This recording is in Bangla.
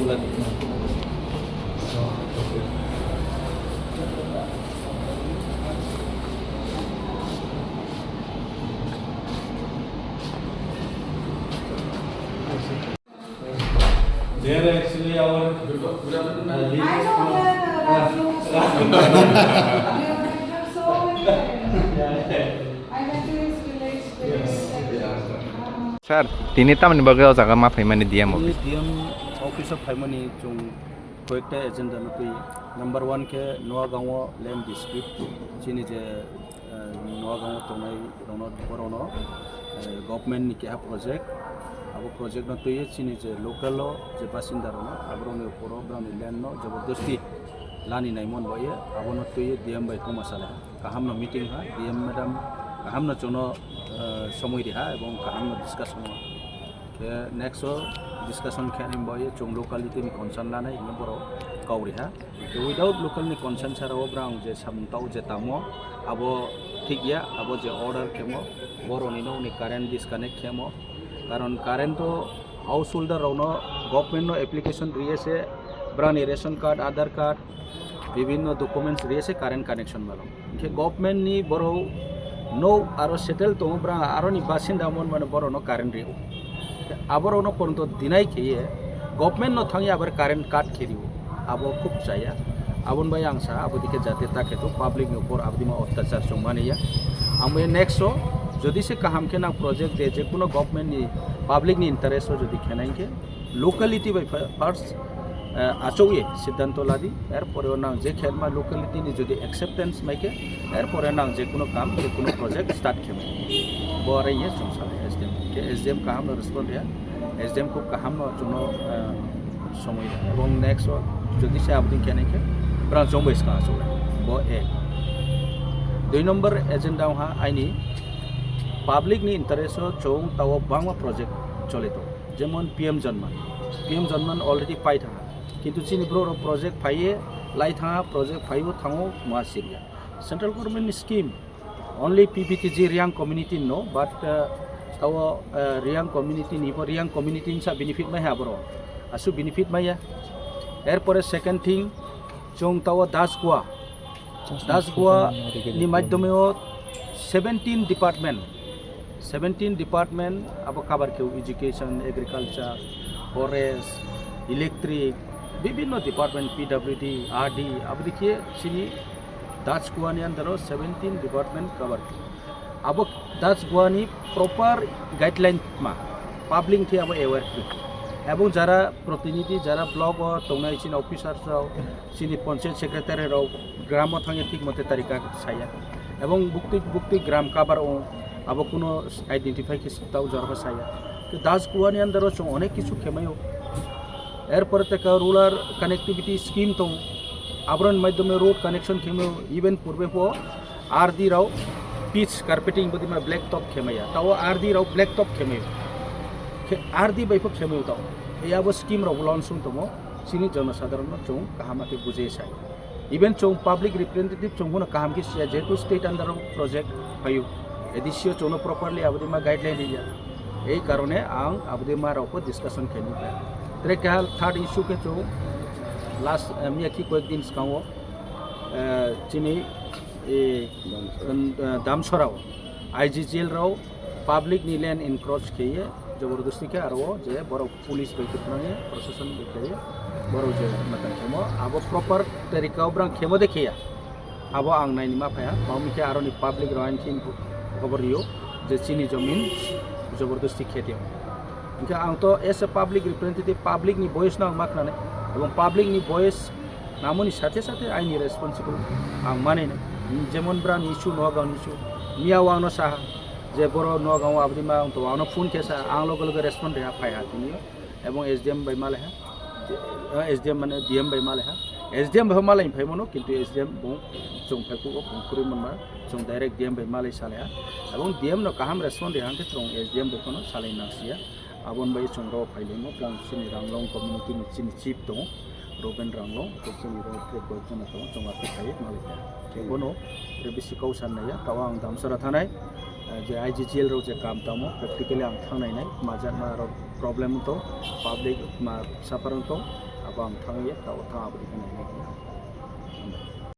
There actually our leaders I know from that Raju so many. I went to his village. Sir, tinita man bagal jaga ma faimani DM office. DM office of Faimani chung koekta agenda na tui number 1 ke noa gawo land dispute chini je noa gawo tonai rono borono government ni ke ha project abo project na tui chini je local lo je basinda rono abroni uporo brani land no jabardasti lani naimon boye abo no tui DM bai ko masala kaham no meeting ha DM madam kaham no chono সময় রিহা এবং কাহাম ডিসকাশন নেক্সট ডিসকাশন খেয়ানিম বয়ে চং লোকালিটি নি কনসার্ন লানাই ইনি বড় কাউরিহা উইদাউট লোকাল নি কনসার্ন সারাও ব্রাং যে সামতাও যে তামো আবো ঠিক গিয়া আবো যে অর্ডার খেমো বড় নিনো নি কারেন্ট ডিসকানেক্ট খেমো কারণ কারেন্ট তো হাউস হোল্ডার রনো গভর্নমেন্ট নো অ্যাপ্লিকেশন রিয়েছে ব্রানি রেশন কার্ড আধার কার্ড বিভিন্ন ডকুমেন্টস রিয়েছে কারেন্ট কানেকশন বালো গভর্নমেন্ট নি বড় no aro settle to bra aro ni basinda mon mane boro no current rio aboro no ponto dinai khiye government no thangi abar current card khiriu abo khub chaya abon bai angsa abodike jate take to public ni upor abdima অত্যাচার সম্মানিয়া আমি নেক্সট যদি সে কাহাম কে না প্রজেক্ট দে যে কোনো গভর্নমেন্ট নি পাবলিক নি ইন্টারেস্ট যদি খেনাই কে লোকালিটি বাই ফার্স্ট আচৌয়ে সিদ্ধান্ত লাদি এরপরে নাং যে খেলমা লোকালিটি নি যদি অ্যাকসেপ্টেন্স মাইকে এরপরে নাং যে কোনো কাম যে কোনো প্রজেক্ট স্টার্ট খেমে বরে ইয়ে সংসার এসডিএম কে এসডিএম কাহাম নো রেসপন্ড রিয়া এসডিএম কো কাহাম নো জন্য সময় এবং নেক্সট যদি সে আপনি কেনেকে ব্রাং জম্বইস কা আচৌ ব এক 2 নম্বর এজেন্ডা হা আইনি পাবলিক নি ইন্টারেস্ট চৌ তাও বাংলা প্রজেক্ট চলে তো যেমন পিএম জন্মান অলরেডি পাই থাকা কিন্তু চিনি ব্রো প্রজেক্ট ফাইয়ে লাই থাকা প্রজেক্ট ফাইবো থাঙো মা সিরিয়া central government scheme only PPTG Reang community নো বাট তাও রিয়াং কমিউনিটি নিব রিয়াং কমিউনিটি সা বেনিফিট মাই হা ব্রো আসু বেনিফিট মাইয়া এরপরে সেকেন্ড থিং চং তাও দাসগুয়া নি মাধ্যমেও 17 ডিপার্টমেন্ট আবো কাবার কেউ এডুকেশন এগ্রিকালচার ফরেস্ট ইলেকট্রিক বিভিন্ন ডিপার্টমেন্ট পিডব্লিউডি আরডি अब देखिए सिनी दास गुआनी अंदर 17 डिपार्टमेंट कवर अब दास गुआनी प्रॉपर गाइडलाइन मा पाब्लिक थी अब अवेयर এবং যারা প্রতিনিধি যারা ব্লক তংনাই চিন অফিসাররাও চিনি পঞ্চায়েত সেক্রেটারিরাও গ্রাম থাঙে ঠিক মতে তারিকা সাইয়া এবং বুকতি গ্রাম কাবার আবো কোনো আইডেন্টিফাই তাও জরবা সাইয়া তো দাস গুয়ানি আন্দারও অনেক কিছু খেমাইও এরপরে থেকে রুরাল কানেক্টিভিটি স্কিম তো আবরণ মাধ্যমে রোড কানেকশন খেমেও ইভেন পূর্বে আর দি রাও পিচ কার্পেটিং বদিমা ব্ল্যাক টপ খেমাইয়া তাও আর দি রাও ব্ল্যাক টপ খেমেও আর দি বাইফ খেমেও তাও এই আবো স্কিম রাও লঞ্চ তমো চিনি জনসাধারণ চৌ কাহামাকে বুঝে চাই ইভেন চৌ পাবলিক রিপ্রেজেন্টেটিভ চৌহন কাহামকে সিয়া যেহেতু স্টেট আন্ডার প্রজেক্ট ফাইও এদিশিও চৌনো প্রপারলি আবদিমা গাইডলাइन दिया এই কারণে আং আবদিমা রাওপো ডিসকাশন খেনি পায় त्रे कहल थर्ड इशू के चौ लास्ट मिया की कोई दिन सकाओ चिनी दामसराव आईजीजीएल राव पब्लिक नी लैंड इनक्रोच किए जबरदस्ती के आरो जे बरो पुलिस बैठने प्रशासन बैठे बरो जे मतन खेमो अब प्रॉपर तरीका ब्रां खेमो देखिया अब आं नाइनि मा फाया माउमी के आरो नि पब्लिक राइन किन खबर रियो जे चिनी जमीन जबरदस्ती खेते इनका आं तो S a public representative public नि वॉइस ना माखनाने এবং पब्लिक नि वॉइस नामनि साथे साथे आइनि रेसपन्सिबल आं माने जेमन ब्रान इशू नगाव इशू मिया वांनो साहा जे बरो नगाव आबदिमा तो वांनो फोन केसा आं लोग लोग रेस्पन्ड रे फाया तिनि এবং एसडीएम बाय माले हा एसडीएम माने डीएम बाय माले हा एसडीएम बाय माले फायमनो किन्तु एसडीएम बं जों फायखौ बंकुरि मनबा जों डाइरेक्ट डीएम बाय माले सालाया এবং डीएम नो काहाम रेस्पन्ड रे हांके त्रों एसडीएम बेखौनो सालाय नासिया आबन बाय चंद्र फाइलेमो प्लांसिनि रांगलं कम्युनिटी नि चीफ दं रबेन रांगलं जोंनि रोट्रे गयजन दं जोंहा फाइ मालिका थेबनो रे बिसि कौसाननाया तावा दामसरा थानाय जे आईजीजीएल रो जे काम तामो प्रेक्टिकली आं थांनायनाय माजाना प्रॉब्लम तो पब्लिक मा साफारन तो अब आम थांगे गाव थाङाबो दिखानाय